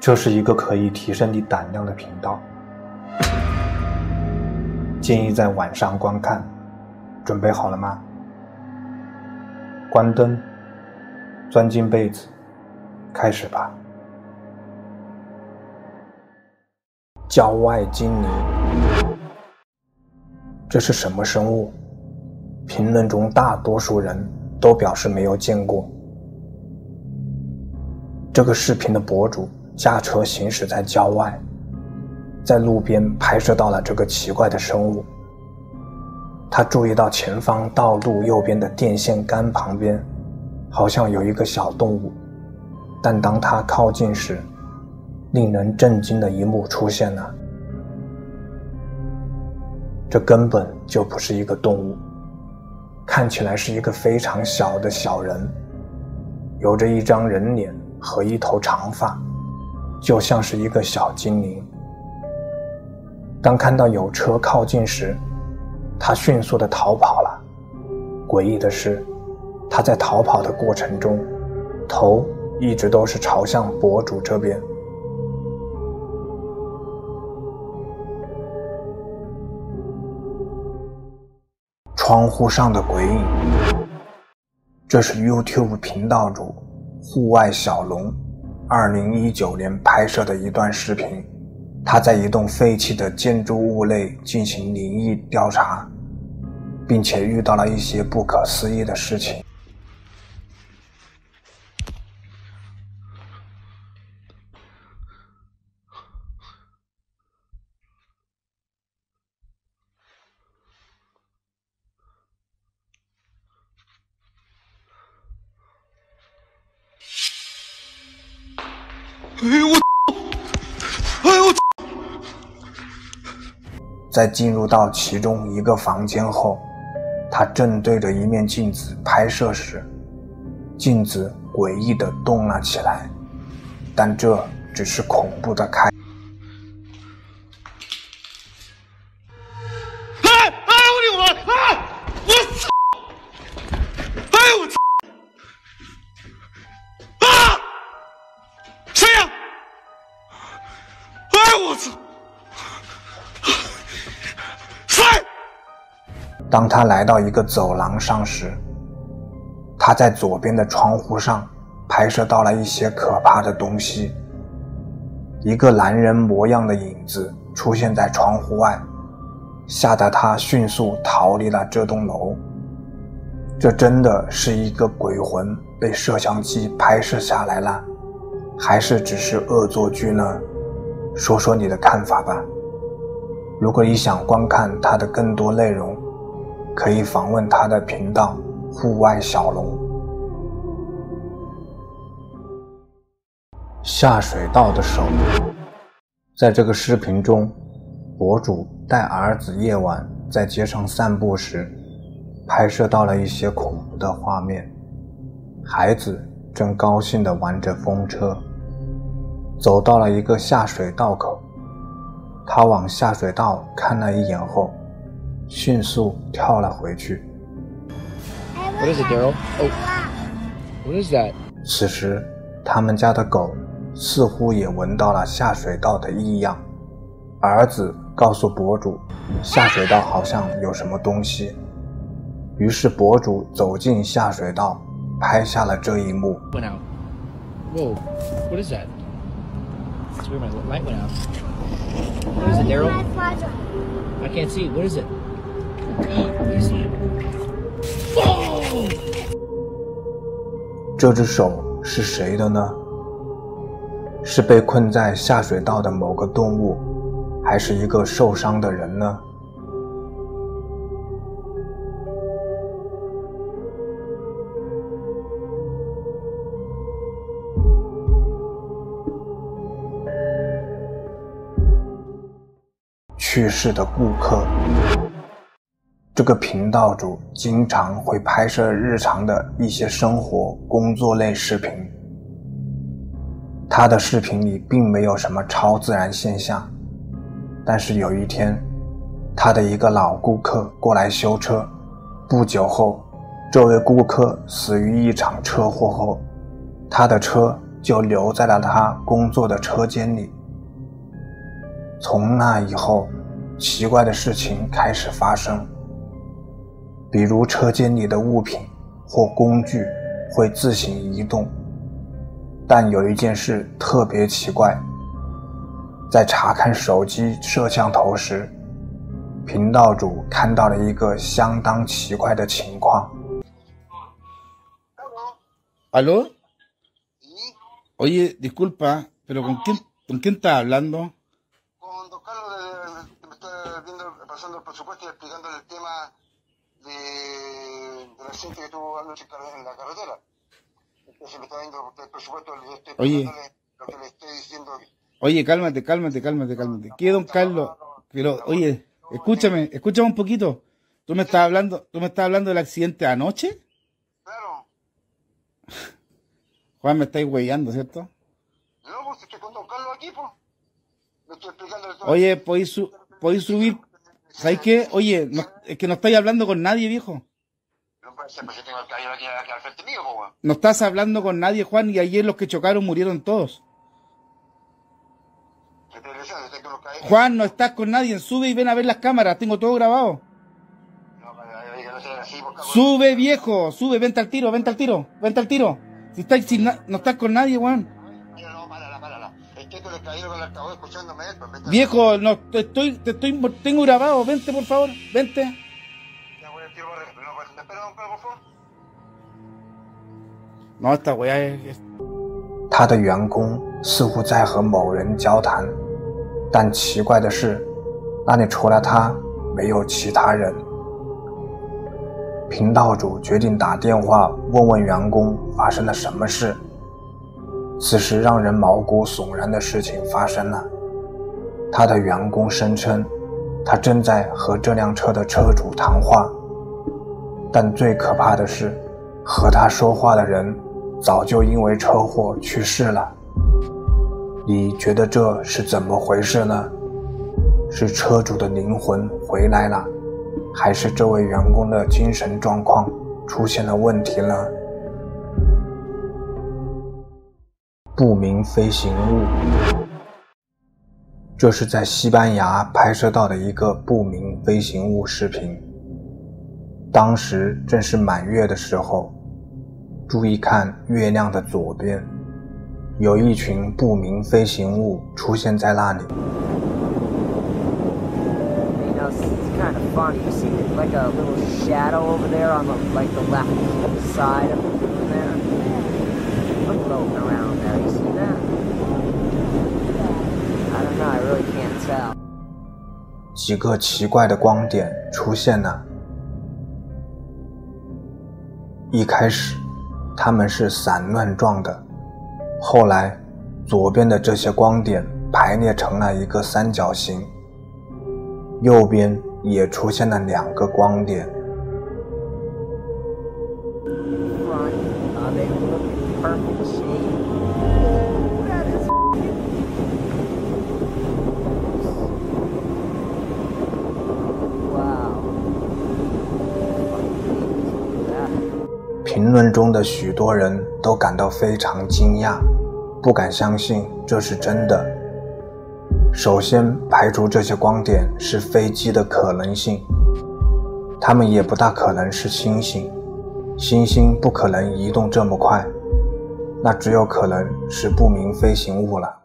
这是一个可以提升你胆量的频道，建议在晚上观看。准备好了吗？关灯，钻进被子，开始吧。郊外精灵，这是什么生物？评论中大多数人都表示没有见过。这个视频的博主驾车行驶在郊外，在路边拍摄到了这个奇怪的生物。他注意到前方道路右边的电线杆旁边好像有一个小动物，但当他靠近时，令人震惊的一幕出现了。这根本就不是一个动物，看起来是一个非常小的小人，有着一张人脸和一头长发，就像是一个小精灵。当看到有车靠近时，他迅速地逃跑了。诡异的是，他在逃跑的过程中，头一直都是朝向博主这边。窗户上的鬼影，这是 YouTube 频道主户外小龙2019年拍摄的一段视频。他在一栋废弃的建筑物内进行灵异调查，并且遇到了一些不可思议的事情。在进入到其中一个房间后，他正对着一面镜子拍摄时，镜子诡异地动了起来，但这只是恐怖的开始。我的妈！我操！我操！谁呀？我操！当他来到一个走廊上时，他在左边的窗户上拍摄到了一些可怕的东西。一个男人模样的影子出现在窗户外，吓得他迅速逃离了这栋楼。这真的是一个鬼魂被摄像机拍摄下来了，还是只是恶作剧呢？说说你的看法吧。如果你想观看他的更多内容，可以访问他的频道户外小龙。下水道的手，在这个视频中，博主带儿子夜晚在街上散步时，拍摄到了一些恐怖的画面。孩子正高兴地玩着风车，走到了一个下水道口，他往下水道看了一眼后，迅速跳了回去。What is it, Daryl? Oh, what is that? 此时，他们家的狗似乎也闻到了下水道的异样。儿子告诉博主，下水道好像有什么东西。于是博主走进下水道，拍下了这一幕。Went out. Whoa, what is that? That's where my light went out. What is it, Daryl? I can't see. What is it? Let me see it. Oh! 这只手是谁的呢？是被困在下水道的某个动物，还是一个受伤的人呢？去世的顾客。这个频道主经常会拍摄日常的一些生活、工作类视频。他的视频里并没有什么超自然现象，但是有一天，他的一个老顾客过来修车，不久后，这位顾客死于一场车祸后，他的车就留在了他工作的车间里。从那以后，奇怪的事情开始发生，比如车间里的物品或工具会自行移动。但有一件事特别奇怪，在查看手机摄像头时，频道主看到了一个相当奇怪的情况。¿Aló? Oye, disculpa, pero ¿con quién estás hablando? Con don Carlos, me está pasando el presupuesto y explicándole el tema del accidente que tuvo anoche en la carretera. Entonces me está dando el presupuesto, le estoy explicándole lo que le estoy diciendo. Oye, cálmate. ¿Qué, don Carlos? Pero, oye, escúchame un poquito. ¿Tú me estás hablando del accidente de anoche? Claro. Juan, me estáis hueveando, ¿cierto? No, pues estoy con don Carlos aquí, pues. Le estoy explicándole todo. Oye, ¿podéis subir? ¿Sabes qué? Oye, es que no estáis hablando con nadie, viejo. No puede ser, pues yo tengo el caballero aquí al frente mío, pues. No estás hablando con nadie, Juan, y ayer los que chocaron murieron todos. ¿Qué te decía? Yo tengo los caballeros. Juan, no estás con nadie, sube y ven a ver las cámaras, tengo todo grabado. No, que no sea así, pues, Sube, viejo, sube, vente al tiro. Si no estás con nadie, Juan. No, párala. Estoy con el caballero con el altavoz escuchándome él, pues. Viejo, no, tengo grabado, vente, por favor, vente. Ya voy al tiro para arriba. No, pues, ¿me espera, don Carlos, por favor? No, esta weá es... 他的员工似乎在和某人交谈，但奇怪的是，那里除了他没有其他人。频道主决定打电话问问员工发生了什么事。此时让人毛骨悚然的事情发生了，他的员工声称他正在和这辆车的车主谈话，但最可怕的是，和他说话的人早就因为车祸去世了。你觉得这是怎么回事呢？是车主的灵魂回来了，还是这位员工的精神状况出现了问题呢？不明飞行物，这是在西班牙拍摄到的一个不明飞行物视频。当时正是满月的时候，注意看月亮的左边，有一群不明飞行物出现在那里。Kind of funny. You see like a little shadow over there on the left side of there. Look floating around there. You see that? I don't know. I really can't tell. 几个奇怪的光点出现了。一开始，它们是散乱状的，后来，左边的这些光点排列成了一个三角形，右边也出现了两个光点。评论中的许多人都感到非常惊讶，不敢相信这是真的。首先排除这些光点是飞机的可能性，它们也不大可能是星星，星星不可能移动这么快，那只有可能是不明飞行物了。